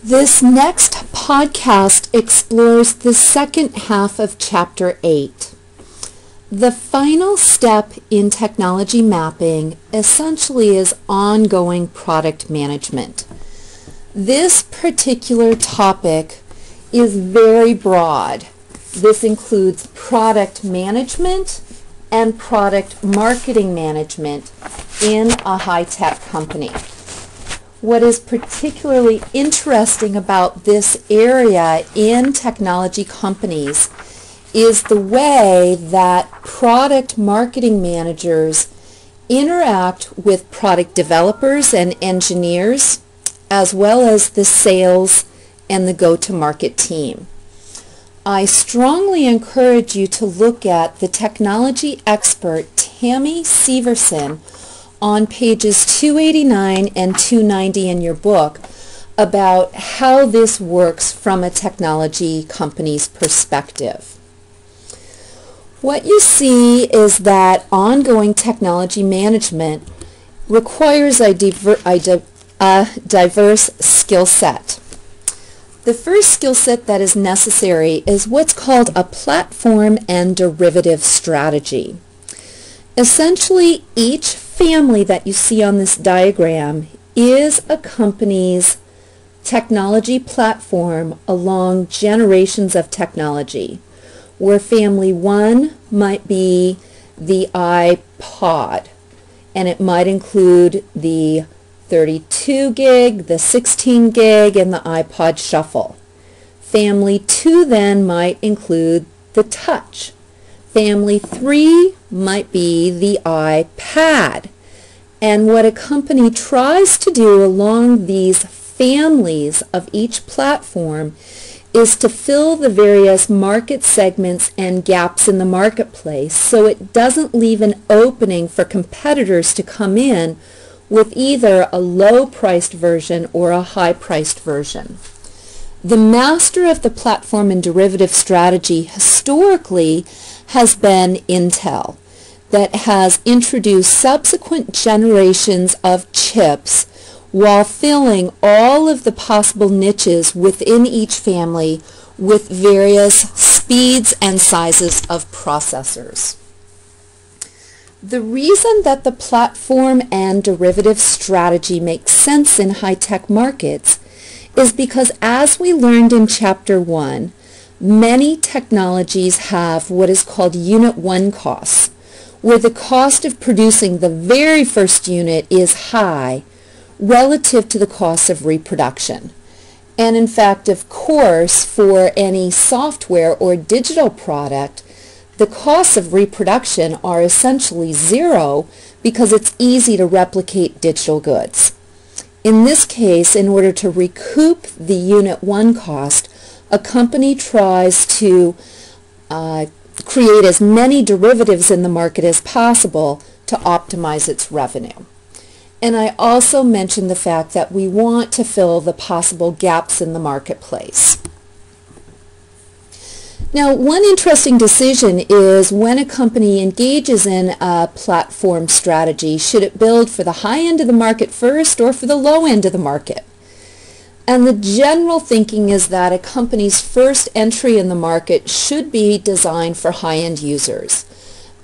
This next podcast explores the second half of Chapter 8. The final step in technology mapping essentially is ongoing product management. This particular topic is very broad. This includes product management and product marketing management in a high-tech company. What is particularly interesting about this area in technology companies is the way that product marketing managers interact with product developers and engineers, as well as the sales and the go-to-market team. I strongly encourage you to look at the technology expert Tammy Severson on pages 289 and 290 in your book about how this works from a technology company's perspective. What you see is that ongoing technology management requires a diverse skill set. The first skill set that is necessary is what's called a platform and derivative strategy. Essentially, each family that you see on this diagram is a company's technology platform along generations of technology, where family 1 might be the iPod, and it might include the 32 gig, the 16 gig, and the iPod Shuffle. Family 2 then might include the Touch. Family 3 might be the iPad. And what a company tries to do along these families of each platform is to fill the various market segments and gaps in the marketplace so it doesn't leave an opening for competitors to come in with either a low-priced version or a high-priced version. The master of the platform and derivative strategy historically has been Intel, that has introduced subsequent generations of chips while filling all of the possible niches within each family with various speeds and sizes of processors. The reason that the platform and derivative strategy makes sense in high-tech markets is because, as we learned in Chapter 1, many technologies have what is called Unit 1 costs, where the cost of producing the very first unit is high relative to the cost of reproduction. And in fact, of course, for any software or digital product, the costs of reproduction are essentially zero because it's easy to replicate digital goods. In this case, in order to recoup the Unit 1 cost, a company tries to create as many derivatives in the market as possible to optimize its revenue. And I also mentioned the fact that we want to fill the possible gaps in the marketplace. Now, one interesting decision is when a company engages in a platform strategy, should it build for the high end of the market first or for the low end of the market? And the general thinking is that a company's first entry in the market should be designed for high-end users.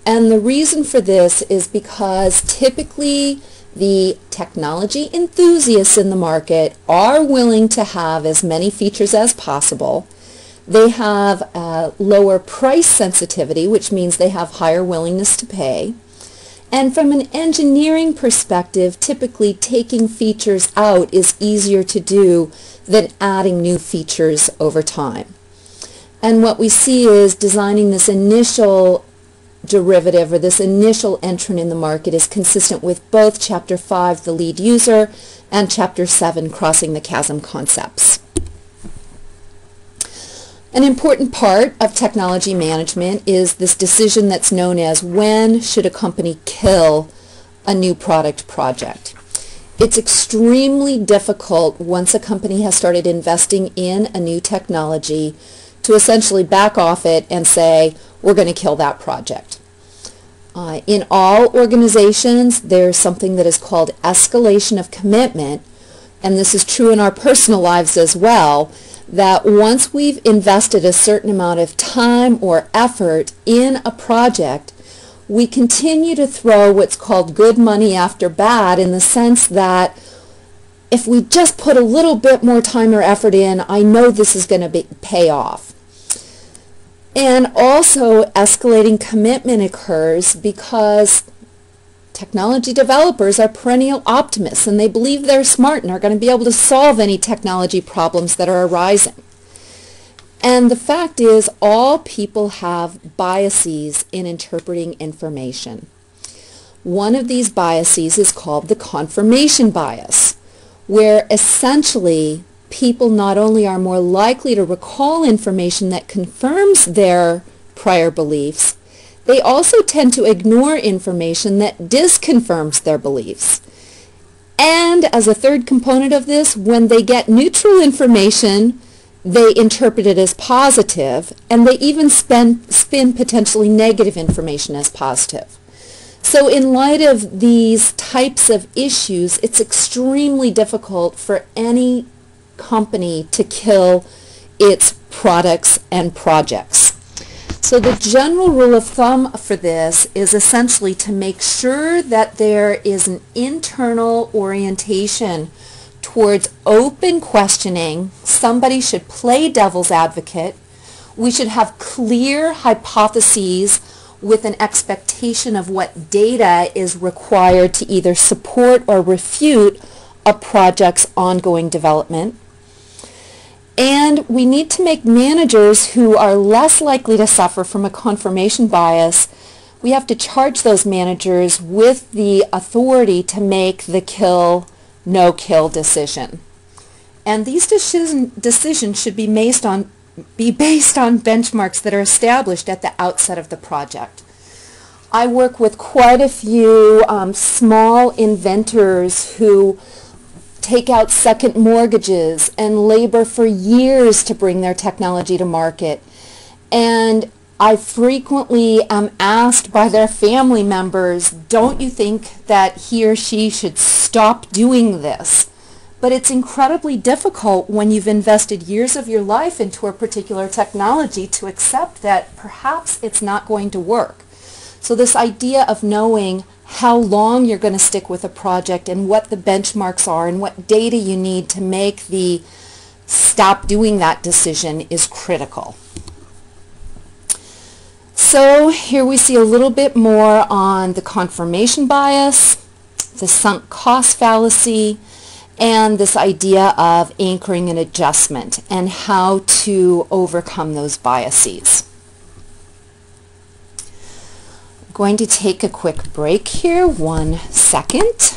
And the reason for this is because typically the technology enthusiasts in the market are willing to have as many features as possible. They have lower price sensitivity, which means they have higher willingness to pay. And from an engineering perspective, typically taking features out is easier to do than adding new features over time. And what we see is designing this initial derivative or this initial entrant in the market is consistent with both Chapter 5, the lead user, and Chapter 7, crossing the chasm concepts. An important part of technology management is this decision that's known as when should a company kill a new product project. It's extremely difficult once a company has started investing in a new technology to essentially back off it and say, we're going to kill that project. In all organizations, there's something that is called escalation of commitment and this is true in our personal lives as well, that once we've invested a certain amount of time or effort in a project, we continue to throw what's called good money after bad, in the sense that if we just put a little bit more time or effort in, I know this is going to pay off. And also escalating commitment occurs because technology developers are perennial optimists, and they believe they're smart and are going to be able to solve any technology problems that are arising. And the fact is, all people have biases in interpreting information. One of these biases is called the confirmation bias, where essentially people not only are more likely to recall information that confirms their prior beliefs, they also tend to ignore information that disconfirms their beliefs. And as a third component of this, when they get neutral information, they interpret it as positive, and they even spin potentially negative information as positive. So in light of these types of issues, it's extremely difficult for any company to kill its products and projects. So the general rule of thumb for this is essentially to make sure that there is an internal orientation towards open questioning. Somebody should play devil's advocate. We should have clear hypotheses with an expectation of what data is required to either support or refute a project's ongoing development. And we need to make managers who are less likely to suffer from a confirmation bias, we have to charge those managers with the authority to make the kill, no kill decision. And these decisions should be based on benchmarks that are established at the outset of the project. I work with quite a few small inventors who take out second mortgages and labor for years to bring their technology to market. And I frequently am asked by their family members, don't you think that he or she should stop doing this? But it's incredibly difficult when you've invested years of your life into a particular technology to accept that perhaps it's not going to work. So this idea of knowing how long you're going to stick with a project and what the benchmarks are and what data you need to make the stop doing that decision is critical. So here we see a little bit more on the confirmation bias, the sunk cost fallacy, and this idea of anchoring an adjustment and how to overcome those biases. Going to take a quick break here, 1 second.